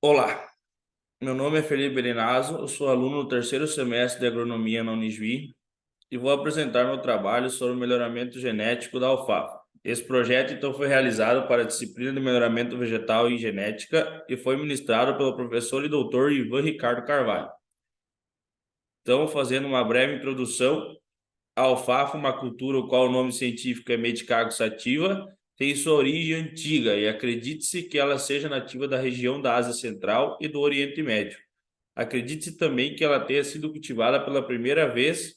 Olá, meu nome é Felipe Berenazzo, eu sou aluno do terceiro semestre de agronomia na Unisvi e vou apresentar meu trabalho sobre o melhoramento genético da alfafa. Esse projeto então foi realizado para a disciplina de melhoramento vegetal e genética e foi ministrado pelo professor e doutor Ivan Ricardo Carvalho. Então, fazendo uma breve introdução, a alfafa, uma cultura o qual o nome científico é Medicago sativa, tem sua origem antiga e acredite-se que ela seja nativa da região da Ásia Central e do Oriente Médio. Acredite-se também que ela tenha sido cultivada pela primeira vez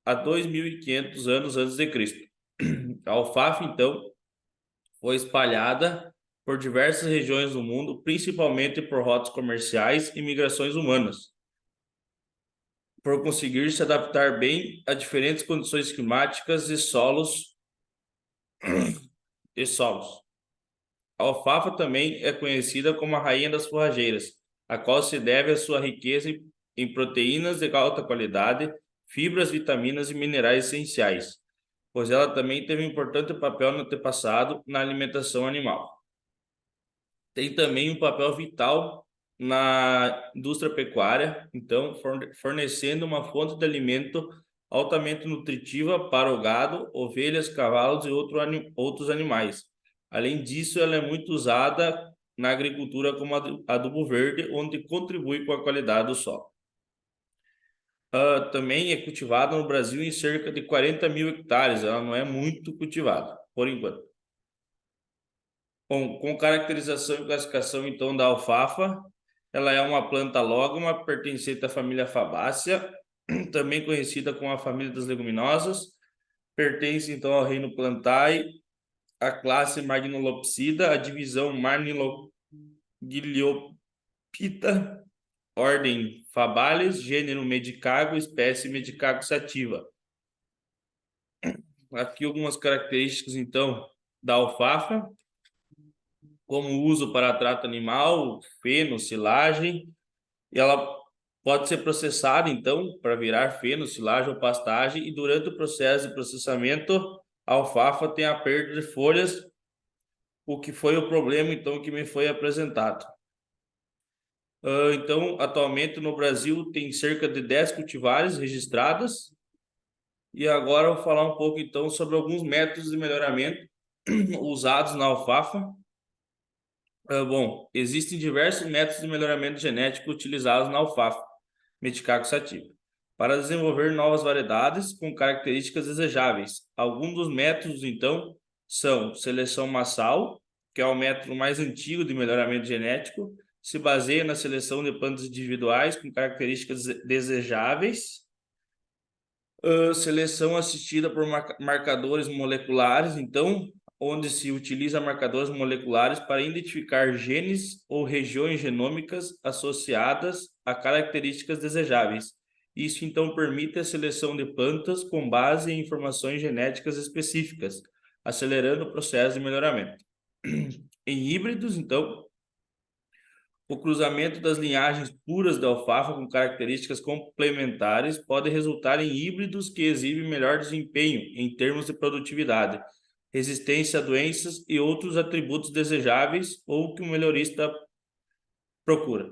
há 2.500 anos antes de Cristo. A alfafa, então, foi espalhada por diversas regiões do mundo, principalmente por rotas comerciais e migrações humanas, por conseguir se adaptar bem a diferentes condições climáticas e solos. A alfafa também é conhecida como a rainha das forrageiras, a qual se deve à sua riqueza em proteínas de alta qualidade, fibras, vitaminas e minerais essenciais, pois ela também teve um importante papel no antepassado na alimentação animal. Tem também um papel vital na indústria pecuária, então fornecendo uma fonte de alimento altamente nutritiva para o gado, ovelhas, cavalos e outros animais. Além disso, ela é muito usada na agricultura como adubo verde, onde contribui com a qualidade do solo. Também é cultivada no Brasil em cerca de 40 mil hectares, ela não é muito cultivada, por enquanto. Bom, com caracterização e classificação, então, da alfafa, ela é uma planta lógoma pertencente à família Fabácea, também conhecida como a família das leguminosas, pertence, então, ao reino Plantae, a classe Magnolopsida, a divisão Marnilogyliopita, ordem Fabales, gênero Medicago, espécie Medicago sativa. Aqui algumas características, então, da alfafa, como uso para trato animal, feno, silagem, e ela pode ser processada, então, para virar feno, silagem ou pastagem, e durante o processo de processamento, a alfafa tem a perda de folhas, o que foi o problema, então, que me foi apresentado. Então, atualmente no Brasil tem cerca de 10 cultivares registradas, e agora eu vou falar um pouco, então, sobre alguns métodos de melhoramento usados na alfafa. Bom, existem diversos métodos de melhoramento genético utilizados na alfafa, Medicago sativa, para desenvolver novas variedades com características desejáveis. Alguns dos métodos, então, são seleção massal, que é o método mais antigo de melhoramento genético, se baseia na seleção de plantas individuais com características desejáveis. Seleção assistida por marcadores moleculares, então, onde se utiliza marcadores moleculares para identificar genes ou regiões genômicas associadas a características desejáveis. Isso, então, permite a seleção de plantas com base em informações genéticas específicas, acelerando o processo de melhoramento. Em híbridos, então, o cruzamento das linhagens puras da alfafa com características complementares pode resultar em híbridos que exibem melhor desempenho em termos de produtividade, resistência a doenças e outros atributos desejáveis ou que o melhorista procura.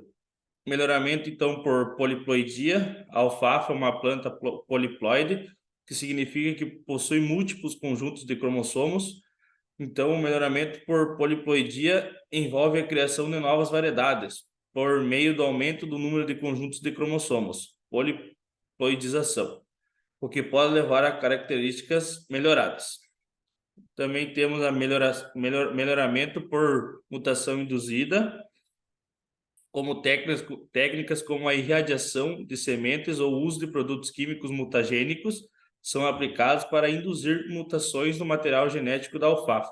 Melhoramento, então, por poliploidia. A alfafa é uma planta poliploide, que significa que possui múltiplos conjuntos de cromossomos. Então, o melhoramento por poliploidia envolve a criação de novas variedades, por meio do aumento do número de conjuntos de cromossomos, poliploidização, o que pode levar a características melhoradas. Também temos a melhoramento por mutação induzida, como técnicas como a irradiação de sementes ou uso de produtos químicos mutagênicos são aplicados para induzir mutações no material genético da alfafa.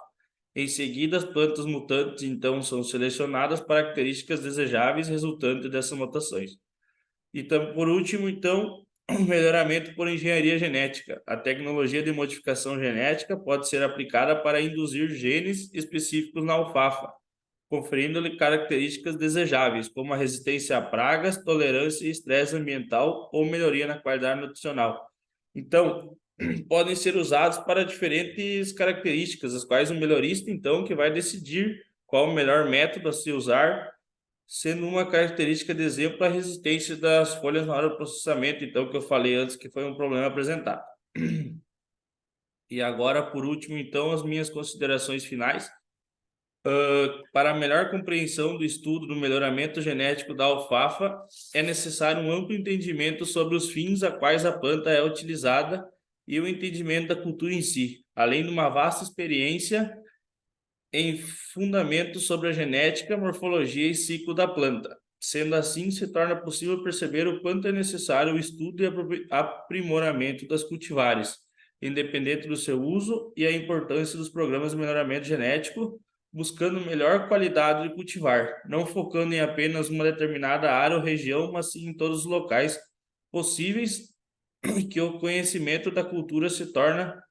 Em seguida, as plantas mutantes, então, são selecionadas para características desejáveis resultantes dessas mutações. E, por último, então, melhoramento por engenharia genética. A tecnologia de modificação genética pode ser aplicada para induzir genes específicos na alfafa, conferindo-lhe características desejáveis, como a resistência a pragas, tolerância e estresse ambiental ou melhoria na qualidade nutricional. Então, podem ser usados para diferentes características, as quais o melhorista, então, que vai decidir qual o melhor método a se usar sendo uma característica de exemplo a resistência das folhas na hora do processamento, então, que eu falei antes que foi um problema apresentado. E agora, por último, então, as minhas considerações finais. Para a melhor compreensão do estudo do melhoramento genético da alfafa, é necessário um amplo entendimento sobre os fins a quais a planta é utilizada e o entendimento da cultura em si, além de uma vasta experiência em fundamentos sobre a genética, morfologia e ciclo da planta. Sendo assim, se torna possível perceber o quanto é necessário o estudo e aprimoramento das cultivares, independente do seu uso, e a importância dos programas de melhoramento genético, buscando melhor qualidade de cultivar, não focando em apenas uma determinada área ou região, mas sim em todos os locais possíveis, que o conhecimento da cultura se torna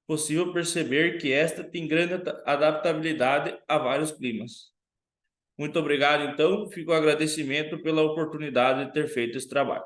possível perceber que esta tem grande adaptabilidade a vários climas. Muito obrigado, então. Fico o agradecimento pela oportunidade de ter feito esse trabalho.